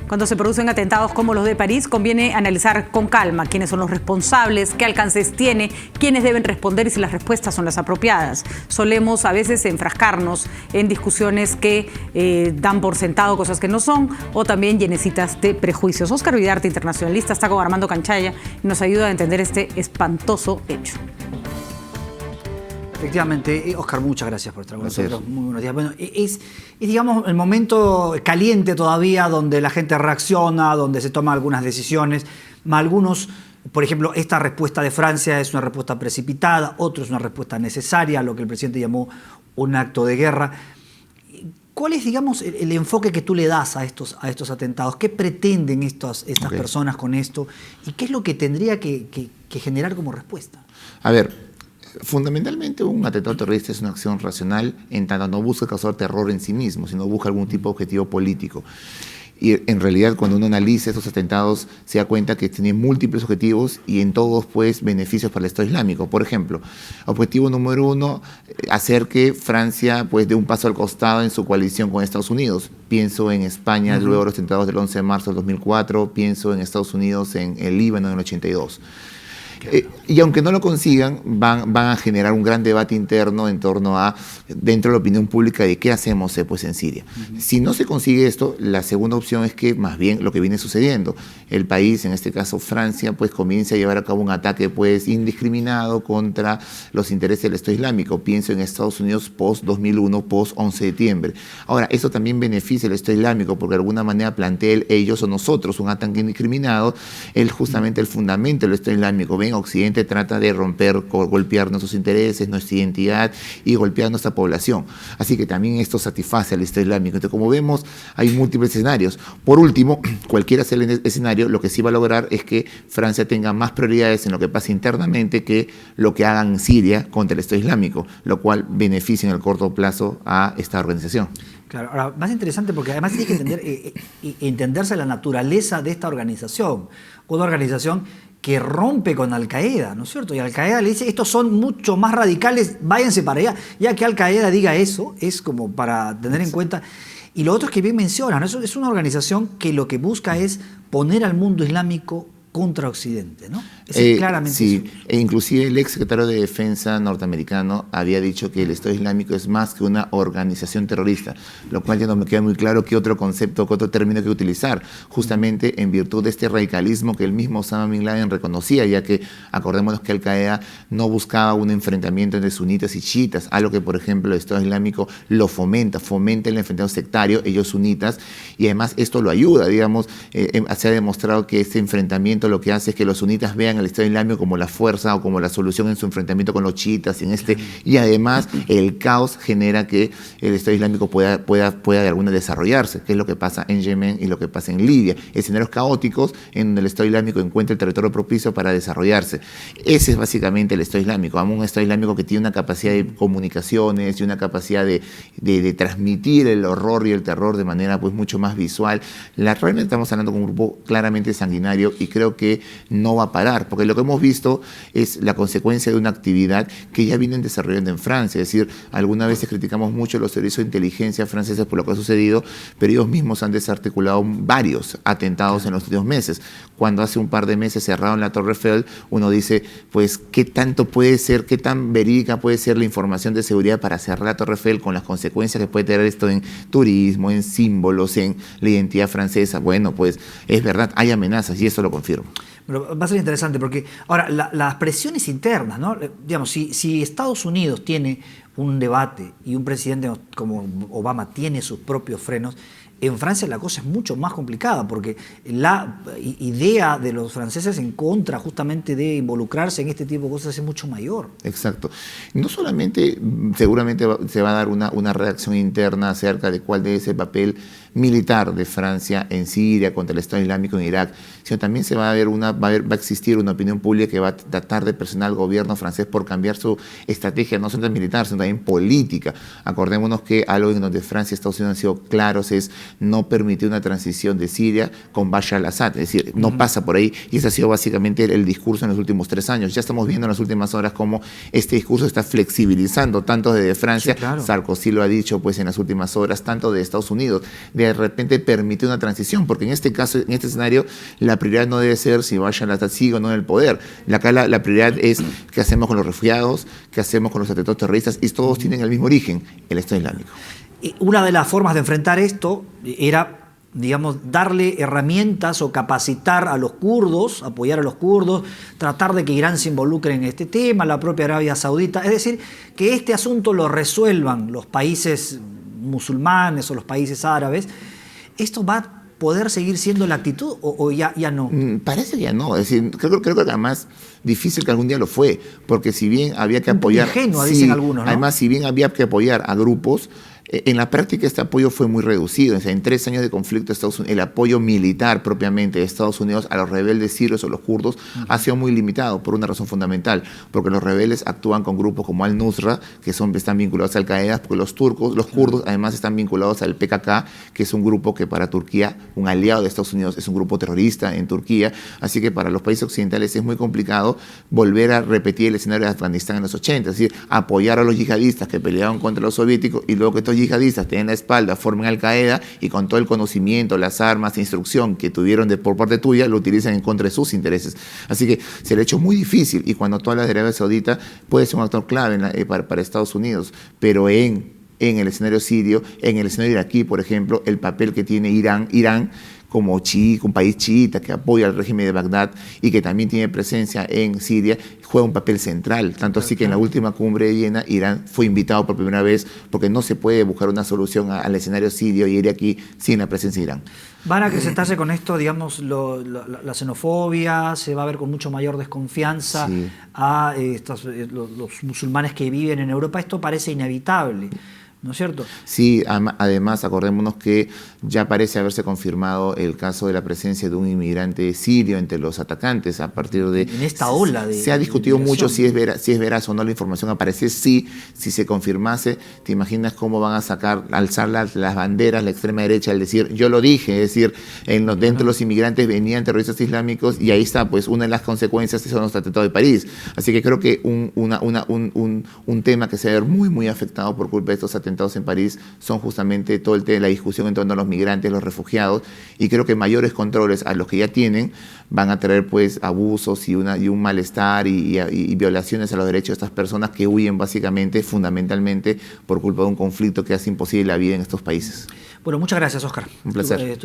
Cuando se producen atentados como los de París, conviene analizar con calma quiénes son los responsables, qué alcances tiene, quiénes deben responder y si las respuestas son las apropiadas. Solemos a veces enfrascarnos en discusiones que dan por sentado cosas que no son, o también llenecitas de prejuicios. Óscar Vidarte, internacionalista, está con Armando Canchaya y nos ayuda a entender este espantoso hecho. Efectivamente, Óscar, muchas gracias por estar con nosotros. Muy buenos días. Bueno, es, digamos, el momento caliente todavía donde la gente reacciona, donde se toman algunas decisiones. Algunos, por ejemplo, esta respuesta de Francia es una respuesta precipitada, otro es una respuesta necesaria, lo que el presidente llamó un acto de guerra. ¿Cuál es, digamos, el enfoque que tú le das a estos atentados? ¿Qué pretenden estas personas con esto? ¿Y qué es lo que tendría que generar como respuesta? A ver, fundamentalmente un atentado terrorista es una acción racional en tanto no busca causar terror en sí mismo, sino busca algún tipo de objetivo político. Y en realidad cuando uno analiza estos atentados se da cuenta que tienen múltiples objetivos y en todos pues beneficios para el Estado Islámico. Por ejemplo, objetivo número 1, hacer que Francia pues dé un paso al costado en su coalición con Estados Unidos. Pienso en España luego de los atentados del 11 de marzo del 2004, pienso en Estados Unidos en el Líbano en el 82. Y aunque no lo consigan, van a generar un gran debate interno en torno a, dentro de la opinión pública, de qué hacemos pues, en Siria. Si no se consigue esto, la segunda opción es que más bien lo que viene sucediendo, el país, en este caso Francia, pues comience a llevar a cabo un ataque pues indiscriminado contra los intereses del Estado Islámico. Pienso en Estados Unidos post-2001, post-11 de septiembre. Ahora, eso también beneficia al Estado Islámico porque de alguna manera plantea ellos o nosotros un ataque indiscriminado, justamente el fundamento del Estado Islámico. Ven, Occidente trata de golpear nuestros intereses, nuestra identidad y golpear nuestra población. Así que también esto satisface al Estado Islámico. Entonces, como vemos, hay múltiples escenarios. Por último, cualquiera sea el escenario, lo que sí va a lograr es que Francia tenga más prioridades en lo que pasa internamente que lo que hagan en Siria contra el Estado Islámico, lo cual beneficia en el corto plazo a esta organización. Claro, ahora, más interesante porque además tiene que entenderse la naturaleza de esta organización. Una organización que rompe con Al-Qaeda, ¿no es cierto? Y Al-Qaeda le dice, estos son mucho más radicales, váyanse para allá. Ya que Al-Qaeda diga eso, es como para tener en cuenta. Y lo otro es que bien mencionan, ¿no? Es una organización que lo que busca es poner al mundo islámico contra Occidente, ¿no? Es claramente sí, eso. E inclusive el ex secretario de Defensa norteamericano había dicho que el Estado Islámico es más que una organización terrorista, lo cual ya no me queda muy claro qué otro concepto, qué otro término que utilizar, justamente en virtud de este radicalismo que el mismo Osama Bin Laden reconocía, ya que acordémonos que Al-Qaeda no buscaba un enfrentamiento entre sunitas y chiitas, algo que por ejemplo el Estado Islámico lo fomenta el enfrentamiento sectario, ellos sunitas, y además esto lo ayuda, digamos, se ha demostrado que este enfrentamiento lo que hace es que los sunitas vean al Estado Islámico como la fuerza o como la solución en su enfrentamiento con los chiitas y además el caos genera que el Estado Islámico pueda de alguna desarrollarse, que es lo que pasa en Yemen y lo que pasa en Libia, escenarios caóticos en donde el Estado Islámico encuentra el territorio propicio para desarrollarse. Ese es básicamente el Estado Islámico, un Estado Islámico que tiene una capacidad de comunicaciones y una capacidad de transmitir el horror y el terror de manera pues mucho más visual. Realmente estamos hablando con un grupo claramente sanguinario y creo que no va a parar, porque lo que hemos visto es la consecuencia de una actividad que ya vienen desarrollando en Francia. Es decir, algunas veces criticamos mucho los servicios de inteligencia franceses por lo que ha sucedido, pero ellos mismos han desarticulado varios atentados en los últimos meses. Cuando hace un par de meses cerraron la Torre Eiffel, uno dice, pues, ¿qué tanto puede ser, qué tan verídica puede ser la información de seguridad para cerrar la Torre Eiffel con las consecuencias que puede tener esto en turismo, en símbolos, en la identidad francesa? Bueno, pues, es verdad, hay amenazas y eso lo confirmo. Pero va a ser interesante porque ahora las presiones internas, ¿no? Digamos, si Estados Unidos tiene un debate y un presidente como Obama tiene sus propios frenos, en Francia la cosa es mucho más complicada porque la idea de los franceses en contra justamente de involucrarse en este tipo de cosas es mucho mayor. Exacto. No solamente seguramente se va a dar una reacción interna acerca de cuál debe ser el papel militar de Francia en Siria contra el Estado Islámico en Irak, sino también va a existir una opinión pública que va a tratar de presionar al gobierno francés por cambiar su estrategia, no solamente militar, sino también política. Acordémonos que algo en donde Francia y Estados Unidos han sido claros es no permitió una transición de Siria con Bashar al-Assad, es decir, no pasa por ahí, y ese ha sido básicamente el discurso en los últimos 3 años. Ya estamos viendo en las últimas horas cómo este discurso está flexibilizando, tanto desde Francia, Sí, claro. Sarkozy lo ha dicho pues en las últimas horas, tanto de Estados Unidos, de repente permite una transición, porque en este caso, en este escenario, la prioridad no debe ser si Bashar al-Assad sigue o no en el poder. Acá la prioridad es qué hacemos con los refugiados, qué hacemos con los atentados terroristas, y todos tienen el mismo origen, el Estado Islámico. Una de las formas de enfrentar esto era, digamos, darle herramientas o capacitar a los kurdos, apoyar a los kurdos, tratar de que Irán se involucre en este tema, la propia Arabia Saudita, es decir, que este asunto lo resuelvan los países musulmanes o los países árabes. ¿Esto va a poder seguir siendo la actitud o ya no? Parece que ya no, es decir, creo que además difícil que algún día lo fue, porque si bien había que Un poco apoyar, ingenua, dicen algunos, ¿no? Además, si bien había que apoyar a grupos, en la práctica este apoyo fue muy reducido. O sea, en 3 años de conflicto, el apoyo militar propiamente de Estados Unidos a los rebeldes sirios o los kurdos ha sido muy limitado por una razón fundamental, porque los rebeldes actúan con grupos como Al-Nusra, que están vinculados a Al-Qaeda, porque los kurdos además están vinculados al PKK, que es un grupo que para Turquía, un aliado de Estados Unidos, es un grupo terrorista en Turquía. Así que para los países occidentales es muy complicado volver a repetir el escenario de Afganistán en los 80, es decir, apoyar a los yihadistas que peleaban contra los soviéticos y luego que estos yihadistas tienen la espalda, formen Al-Qaeda y con todo el conocimiento, las armas e instrucción que tuvieron por parte tuya, lo utilizan en contra de sus intereses. Así que se le ha hecho muy difícil, y cuando tú hablas de Arabia Saudita puede ser un actor clave para Estados Unidos, pero en el escenario sirio, en el escenario iraquí, por ejemplo, el papel que tiene Irán como un país chiita que apoya al régimen de Bagdad y que también tiene presencia en Siria, juega un papel central. Tanto así que en la última cumbre de Viena, Irán fue invitado por primera vez, porque no se puede buscar una solución al escenario sirio y iraquí sin la presencia de Irán. ¿Van a acrecentarse con esto, digamos, la xenofobia? ¿Se va a ver con mucho mayor desconfianza Sí. a los musulmanes que viven en Europa? Esto parece inevitable, ¿no es cierto? Sí, además acordémonos que ya parece haberse confirmado el caso de la presencia de un inmigrante sirio entre los atacantes a partir de... En esta ola de... Se ha discutido mucho si migración. es veraz o no la información. Aparece sí, si se confirmase, ¿te imaginas cómo van a alzar las banderas la extrema derecha al decir, yo lo dije? Es decir, dentro de los inmigrantes venían terroristas islámicos, y ahí está, pues una de las consecuencias son los atentados de París. Así que creo que un tema que se va a ver muy, muy afectado por culpa de estos atentados en París son justamente todo el tema de la discusión en torno a los migrantes, los refugiados, y creo que mayores controles a los que ya tienen van a traer pues abusos y un malestar y violaciones a los derechos de estas personas que huyen básicamente, fundamentalmente, por culpa de un conflicto que hace imposible la vida en estos países. Bueno, muchas gracias, Óscar. Un placer.